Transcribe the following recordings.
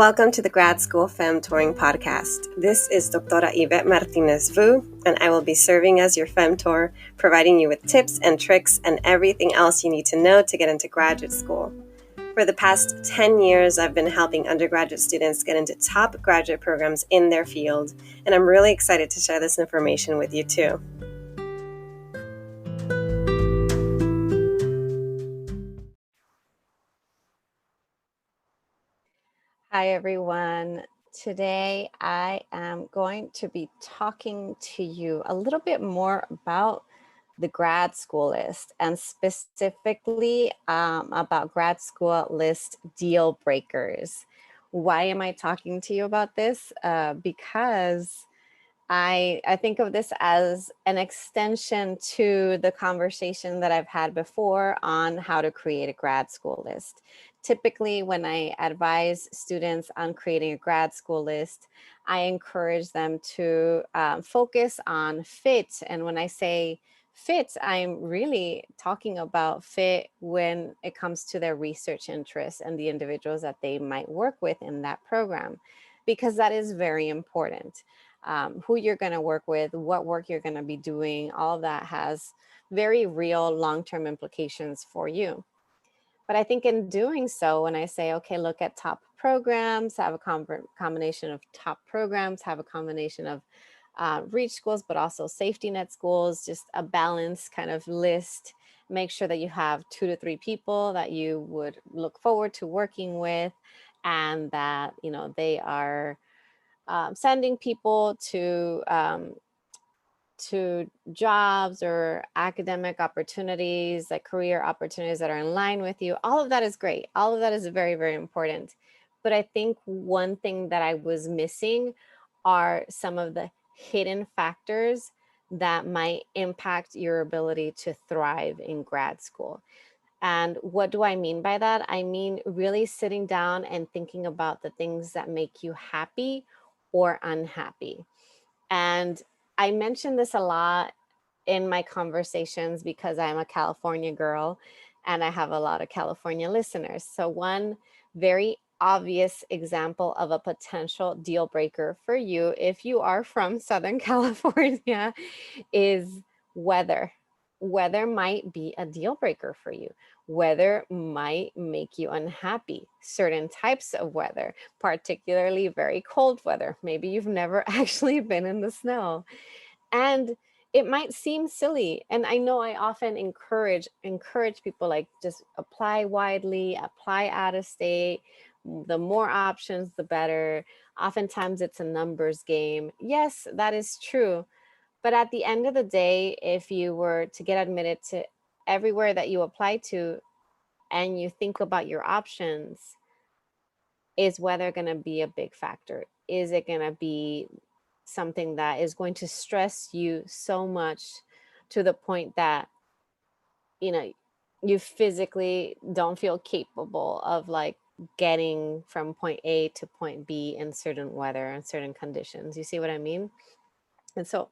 Welcome to the Grad School Femtoring Podcast. This is Doctora Yvette Martinez Vu, and I will be serving as your femtor, providing you with tips and tricks and everything else you need to know to get into graduate school. For the past 10 years, I've been helping undergraduate students get into top graduate programs in their field, and I'm really excited to share this information with you too. Hi, everyone. Today, I am going to be talking to you a little bit more about the Grad School List and specifically about Grad School List Dealbreakers. Why am I talking to you about this? Because I think of this as an extension to the conversation that I've had before on how to create a grad school list. Typically, when I advise students on creating a grad school list, I encourage them to focus on fit. And when I say fit, I'm really talking about fit when it comes to their research interests and the individuals that they might work with in that program, because that is very important. Who you're going to work with, what work you're going to be doing, all of that has very real long-term implications for you. But I think in doing so, when I say, okay, look at top programs, have a combination of top programs, have a combination of reach schools, but also safety net schools, just a balanced kind of list. Make sure that you have 2 to 3 people that you would look forward to working with, and that, they are sending people to jobs or academic opportunities, like career opportunities that are in line with you. All of that is great. All of that is very, very important. But I think one thing that I was missing are some of the hidden factors that might impact your ability to thrive in grad school. And what do I mean by that? I mean really sitting down and thinking about the things that make you happy or unhappy. And I mention this a lot in my conversations because I'm a California girl and I have a lot of California listeners. So one very obvious example of a potential deal breaker for you, if you are from Southern California, is weather. Weather might be a deal breaker for you. Weather might make you unhappy. Certain types of weather, particularly very cold weather. Maybe you've never actually been in the snow. And it might seem silly. And I know I often encourage people, like, just apply widely, apply out of state. The more options, the better. Oftentimes it's a numbers game. Yes, that is true. But at the end of the day, if you were to get admitted to everywhere that you apply to and you think about your options, is weather going to be a big factor? Is it going to be something that is going to stress you so much to the point that, you physically don't feel capable of like getting from point A to point B in certain weather and certain conditions? You see what I mean? And so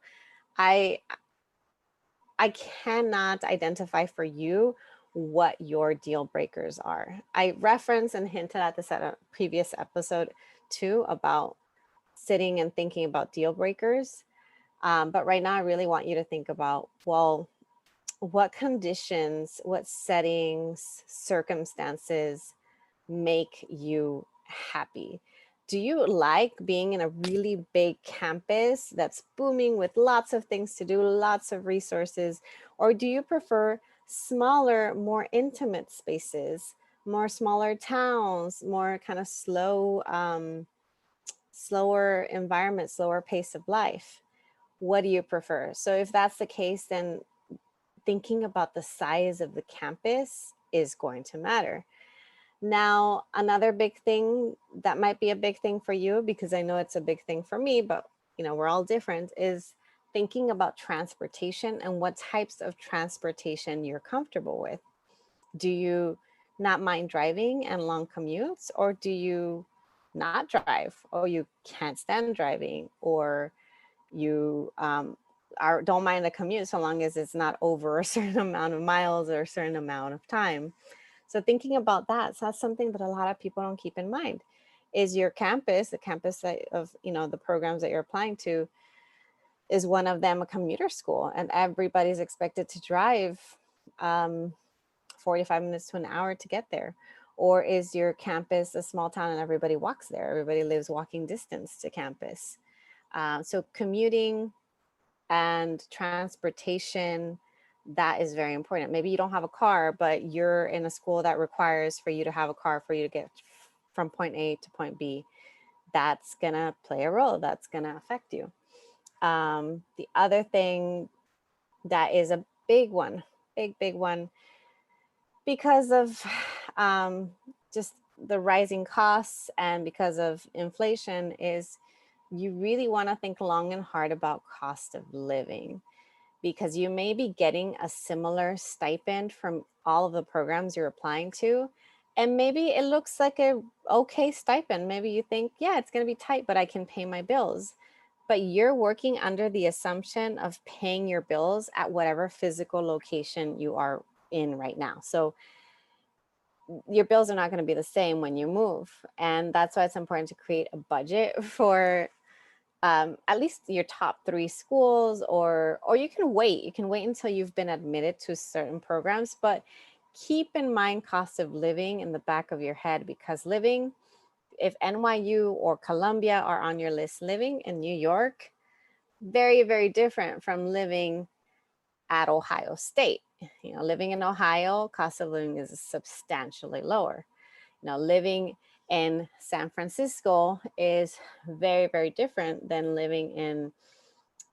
I cannot identify for you what your deal breakers are. I referenced and hinted at this at a previous episode too, about sitting and thinking about deal breakers. But right now I really want you to think about, well, what conditions, what settings, circumstances make you happy? Do you like being in a really big campus that's booming with lots of things to do, lots of resources? Or do you prefer smaller, more intimate spaces, more smaller towns, more kind of slower environment, slower pace of life? What do you prefer? So if that's the case, then thinking about the size of the campus is going to matter. Now, another big thing that might be a big thing for you, because I know it's a big thing for me, but we're all different, is thinking about transportation and what types of transportation you're comfortable with. Do you not mind driving and long commutes, or do you not drive, or you can't stand driving, or you don't mind the commute so long as it's not over a certain amount of miles or a certain amount of time? So thinking about that, so that's something that a lot of people don't keep in mind. Is your campus, the campus of, the programs that you're applying to, is one of them a commuter school and everybody's expected to drive 45 minutes to an hour to get there? Or is your campus a small town and everybody walks there? Everybody lives walking distance to campus. So commuting and transportation, that is very important. Maybe you don't have a car, but you're in a school that requires for you to have a car for you to get from point A to point B. That's gonna play a role. That's gonna affect you. The other thing that is a big one, big one, because of just the rising costs and because of inflation, is you really want to think long and hard about cost of living, because you may be getting a similar stipend from all of the programs you're applying to. And maybe it looks like a okay stipend. Maybe you think, yeah, it's going to be tight, but I can pay my bills. But you're working under the assumption of paying your bills at whatever physical location you are in right now. So your bills are not going to be the same when you move. And that's why it's important to create a budget for at least your top 3 schools, or you can wait. You can wait until you've been admitted to certain programs, but keep in mind cost of living in the back of your head, because living, if NYU or Columbia are on your list, living in New York, very, very different from living at Ohio State. Living in Ohio, cost of living is substantially lower. Living in San Francisco is very, very different than living in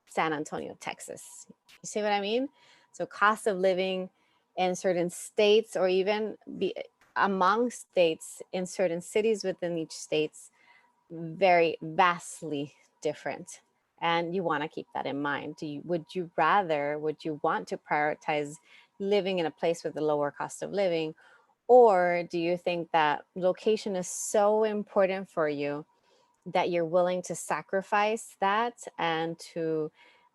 San Antonio, Texas. You see what I mean? So cost of living in certain states, or even among states in certain cities within each states, very vastly different. And you want to keep that in mind. Would you want to prioritize living in a place with a lower cost of living? Or do you think that location is so important for you that you're willing to sacrifice that and to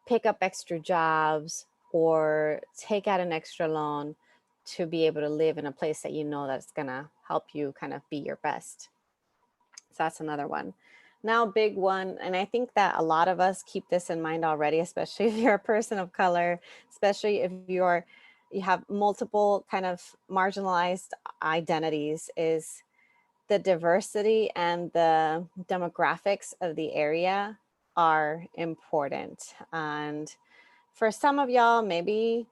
pick up extra jobs or take out an extra loan to be able to live in a place that you know that's going to help you kind of be your best? So that's another one. Now, big one, and I think that a lot of us keep this in mind already, especially if you're a person of color, especially if you have multiple kind of marginalized identities, is the diversity and the demographics of the area are important. And for some of y'all, maybe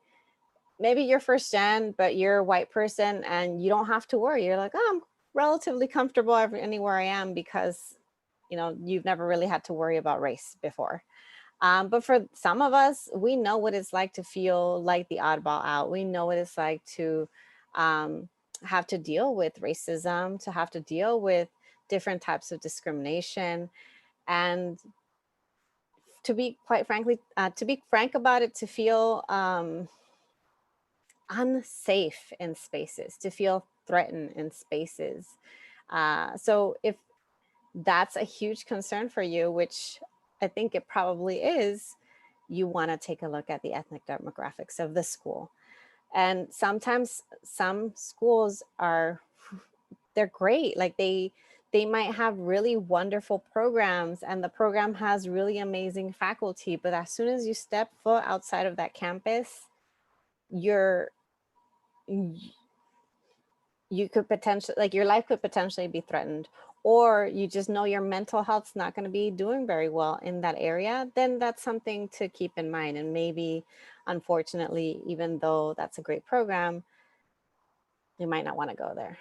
you're first gen, but you're a white person and you don't have to worry. You're like, oh, I'm relatively comfortable anywhere I am, because you've never really had to worry about race before. But for some of us, we know what it's like to feel like the oddball out. We know what it's like to have to deal with racism, to have to deal with different types of discrimination. And to be frank about it, to feel unsafe in spaces, to feel threatened in spaces. So if that's a huge concern for you, which I think it probably is, you want to take a look at the ethnic demographics of the school. And sometimes some schools they're great. Like they might have really wonderful programs and the program has really amazing faculty, but as soon as you step foot outside of that campus, you could potentially, like, your life could potentially be threatened, or you just know your mental health's not going to be doing very well in that area. Then that's something to keep in mind. And maybe, unfortunately, even though that's a great program, you might not want to go there.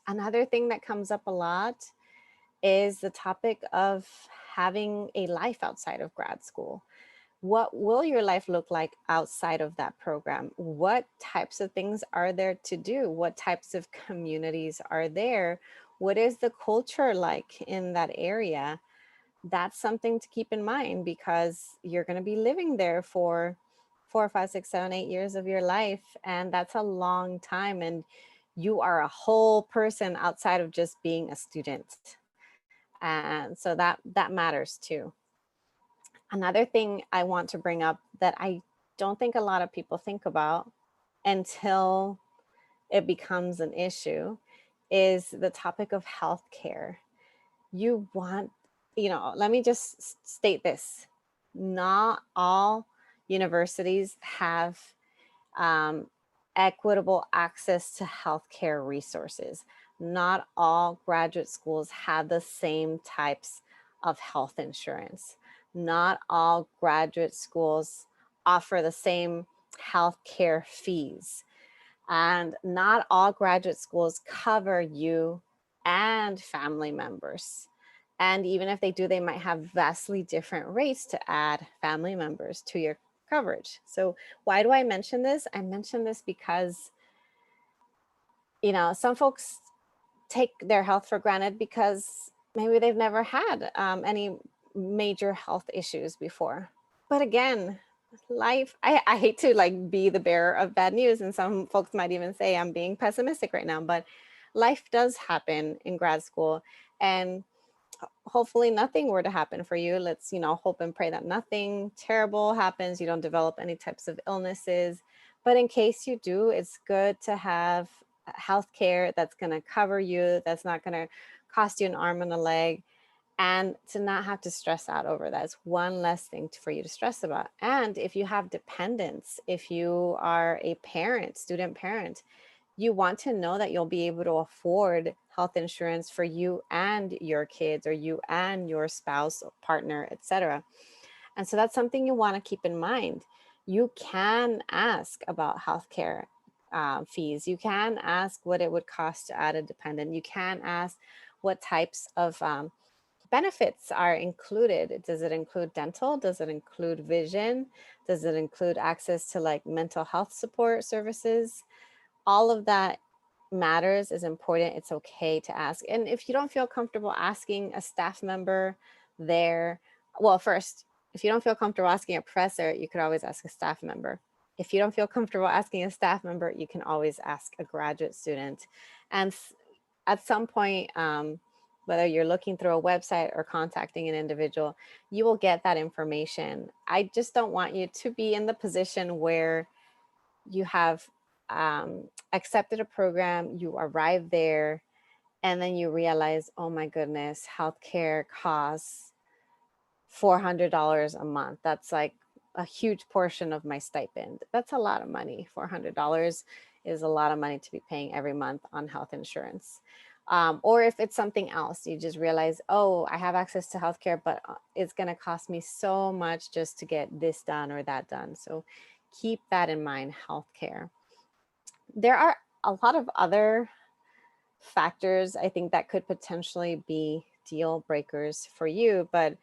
Another thing that comes up a lot is the topic of having a life outside of grad school. What will your life look like outside of that program? What types of things are there to do? What types of communities are there? What is the culture like in that area? That's something to keep in mind, because you're going to be living there for 4, 5, 6, 7, 8 years of your life. And that's a long time. And you are a whole person outside of just being a student. And so that matters too. Another thing I want to bring up that I don't think a lot of people think about until it becomes an issue is the topic of healthcare. You want, let me just state this. Not all universities have equitable access to healthcare resources. Not all graduate schools have the same types of health insurance. Not all graduate schools offer the same healthcare fees. And not all graduate schools cover you and family members. And even if they do, they might have vastly different rates to add family members to your coverage. So why do I mention this? I mention this because, some folks take their health for granted because maybe they've never had any major health issues before. But again, life, I hate to be the bearer of bad news, and some folks might even say I'm being pessimistic right now, but life does happen in grad school, and hopefully nothing were to happen for you. Let's, hope and pray that nothing terrible happens. You don't develop any types of illnesses. But in case you do, it's good to have healthcare that's going to cover you, that's not going to cost you an arm and a leg, and to not have to stress out over that. It's one less thing for you to stress about. And if you have dependents, if you are a parent, student parent, you want to know that you'll be able to afford health insurance for you and your kids, or you and your spouse, or partner, etc. And so that's something you want to keep in mind. You can ask about healthcare fees. You can ask what it would cost to add a dependent. You can ask what types of benefits are included. Does it include dental? Does it include vision? Does it include access to mental health support services? All of that matters, is important. It's okay to ask. And if you don't feel comfortable asking a staff member there, well, first, if you don't feel comfortable asking a professor, you could always ask a staff member. If you don't feel comfortable asking a staff member, you can always ask a graduate student. And at some point, whether you're looking through a website or contacting an individual, you will get that information. I just don't want you to be in the position where you have accepted a program, you arrive there, and then you realize, oh my goodness, healthcare costs $400 a month. That's like a huge portion of my stipend. That's a lot of money. $400 is a lot of money to be paying every month on health insurance. Or if it's something else, you just realize, oh, I have access to healthcare, but it's going to cost me so much just to get this done or that done. So keep that in mind, healthcare. There are a lot of other factors, I think, that could potentially be deal breakers for you. But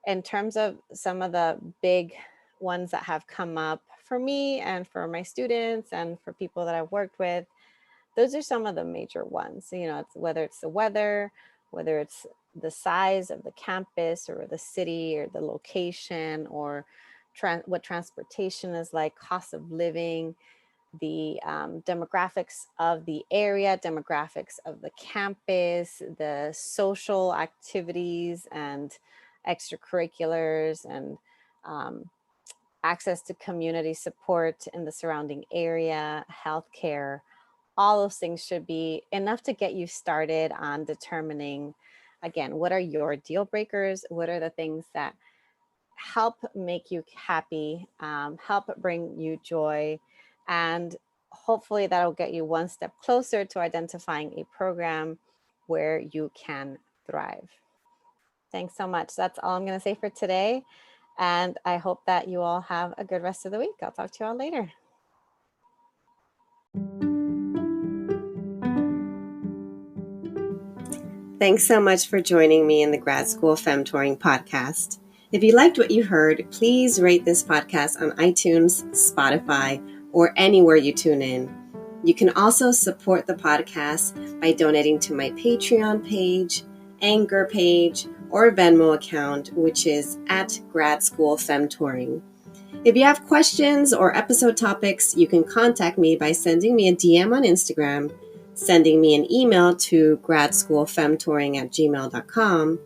in terms of some of the big ones that have come up for me and for my students and for people that I've worked with, those are some of the major ones. Whether it's the weather, whether it's the size of the campus or the city or the location, or what transportation is like, cost of living, the demographics of the area, demographics of the campus, the social activities and extracurriculars, and access to community support in the surrounding area, healthcare. All those things should be enough to get you started on determining, again, what are your deal breakers? What are the things that help make you happy, help bring you joy, and hopefully that'll get you one step closer to identifying a program where you can thrive. Thanks so much. That's all I'm going to say for today. And I hope that you all have a good rest of the week. I'll talk to you all later. Thanks so much for joining me in the Grad School Femtoring Podcast. If you liked what you heard, please rate this podcast on iTunes, Spotify, or anywhere you tune in. You can also support the podcast by donating to my Patreon page, Anchor page, or Venmo account, which is at Grad School Femtoring. If you have questions or episode topics, you can contact me by sending me a DM on Instagram, sending me an email to gradschoolfemtoring@gmail.com,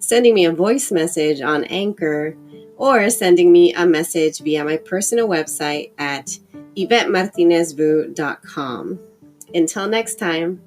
sending me a voice message on Anchor, or sending me a message via my personal website at YvetteMartinezvu.com. Until next time.